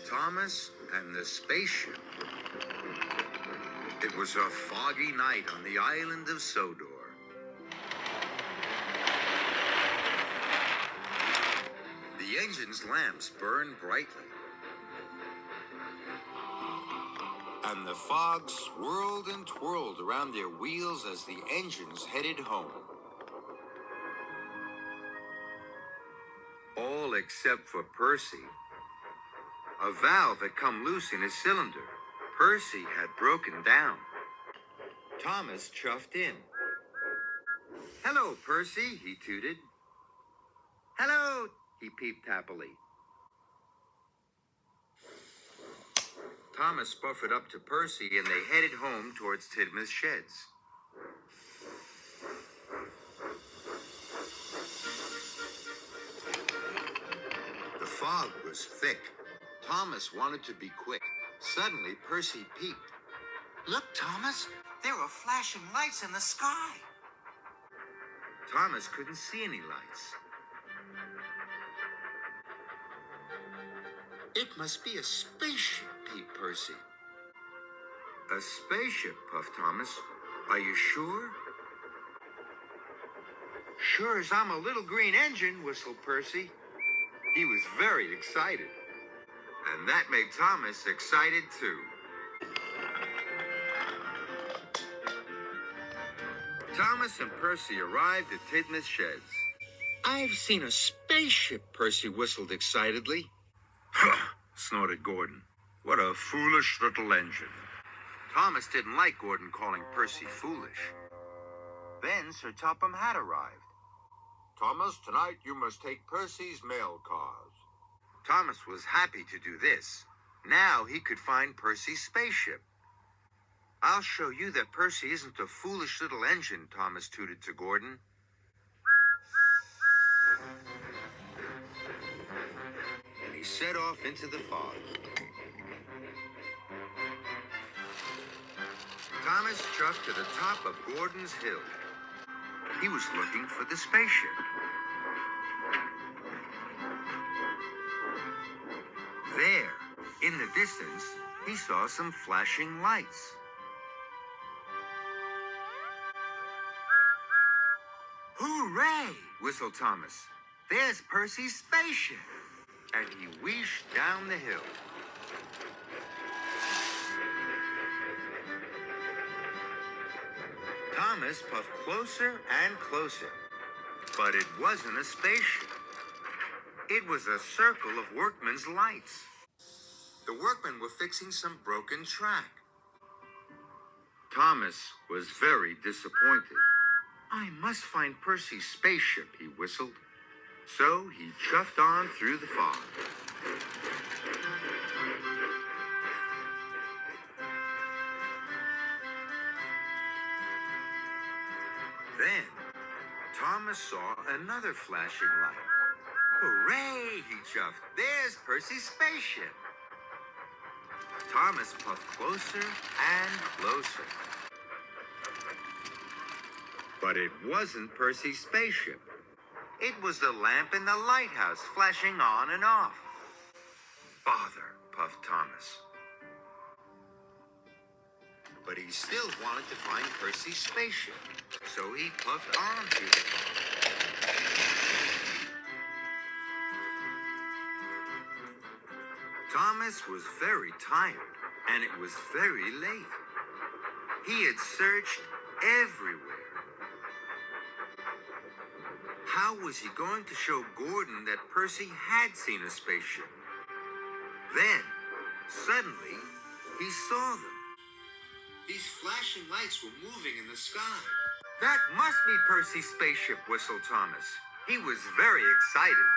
Thomas and the Spaceship. It was a foggy night on the island of Sodor. The engine's lamps burned brightly, and the fog swirled and twirled around their wheels as the engines headed home. All except for Percy. A valve had come loose in his cylinder. Percy had broken down. Thomas chuffed in. "Hello, Percy," he tooted. "Hello," he peeped happily. Thomas buffered up to Percy, and they headed home towards Tidmouth's sheds. The fog was thick. Thomas wanted to be quick. Suddenly, Percy peeped. "Look, Thomas, there are flashing lights in the sky." Thomas couldn't see any lights. "It must be a spaceship," peeped Percy. "A spaceship," puffed Thomas. "Are you sure?" "Sure as I'm a little green engine," whistled Percy. He was very excited. And that made Thomas excited too. Thomas and Percy arrived at Tidmouth's sheds. "I've seen a spaceship," Percy whistled excitedly. "Huh," snorted Gordon. "What a foolish little engine." Thomas didn't like Gordon calling Percy foolish. Then Sir Topham had arrived. "Thomas, tonight you must take Percy's mail cars." Thomas was happy to do this. Now he could find Percy's spaceship. "I'll show you that Percy isn't a foolish little engine," Thomas tooted to Gordon. And he set off into the fog. Thomas chuffed to the top of Gordon's hill. He was looking for the spaceship. There, in the distance, he saw some flashing lights. "Hooray!" whistled Thomas. "There's Percy's spaceship!" And he wheeshed down the hill. Thomas puffed closer and closer. But it wasn't a spaceship. It was a circle of workmen's lights. The workmen were fixing some broken track. Thomas was very disappointed. "I must find Percy's spaceship," he whistled. So he chuffed on through the fog. Then Thomas saw another flashing light. "Hooray!" he chuffed. "There's Percy's spaceship!" Thomas puffed closer and closer. But it wasn't Percy's spaceship. It was the lamp in the lighthouse flashing on and off. "Bother," puffed Thomas. But he still wanted to find Percy's spaceship, so he puffed on through the fog. Thomas was very tired, and it was very late. He had searched everywhere. How was he going to show Gordon that Percy had seen a spaceship? Then, suddenly, he saw them. These flashing lights were moving in the sky. "That must be Percy's spaceship," whistled Thomas. He was very excited.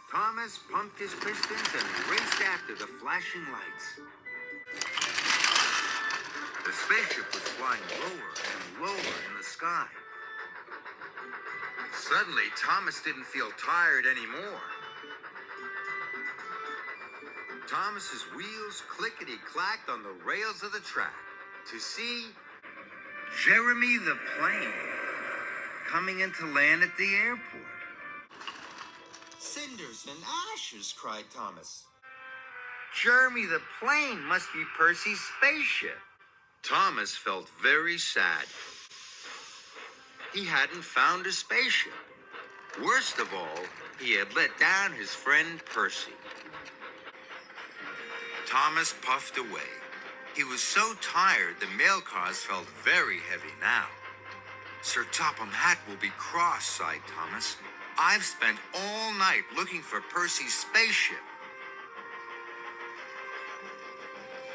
Thomas pumped his pistons and raced after the flashing lights. The spaceship was flying lower and lower in the sky. Suddenly, Thomas didn't feel tired anymore. Thomas's wheels clickety-clacked on the rails of the track to see Jeremy the plane coming in to land at the airport. "Cinders and ashes," cried Thomas. Jeremy the plane must be Percy's spaceship. Thomas felt very sad. He hadn't found a spaceship. Worst of all, he had let down his friend Percy. Thomas puffed away. He was so tired the mail cars felt very heavy now. Sir Topham Hatt will be cross, sighed Thomas. I've spent all night looking for Percy's spaceship.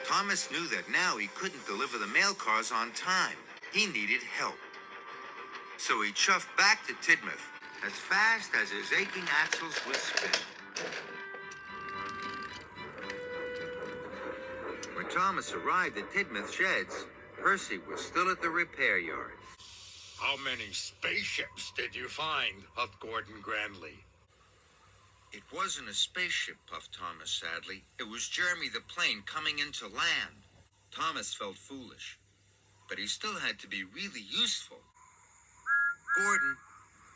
Thomas knew that now he couldn't deliver the mail cars on time. He needed help. So he chuffed back to Tidmouth as fast as his aching axles would spin. When Thomas arrived at Tidmouth Sheds, Percy was still at the repair yard. How many spaceships did you find? Huffed Gordon grandly. It wasn't a spaceship, puffed Thomas sadly. It was Jeremy the plane coming into land. Thomas felt foolish, but he still had to be really useful. Gordon,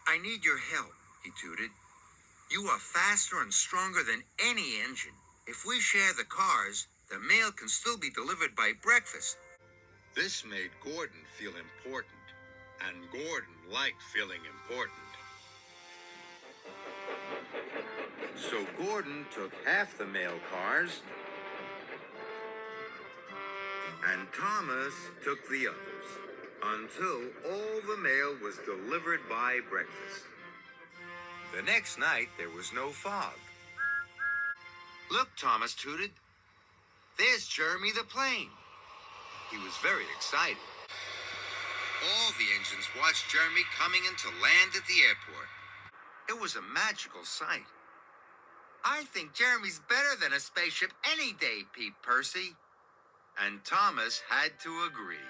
I need your help, he tooted. You are faster and stronger than any engine. If we share the cars, the mail can still be delivered by breakfast. This made Gordon feel important, and Gordon liked feeling important. So Gordon took half the mail cars, and Thomas took the others, until all the mail was delivered by breakfast. The next night, there was no fog. Look, Thomas tooted. There's Jeremy the plane. He was very excited. All the engines watched Jeremy coming into land at the airport. It was a magical sight. I think Jeremy's better than a spaceship any day, peeped Percy. And Thomas had to agree.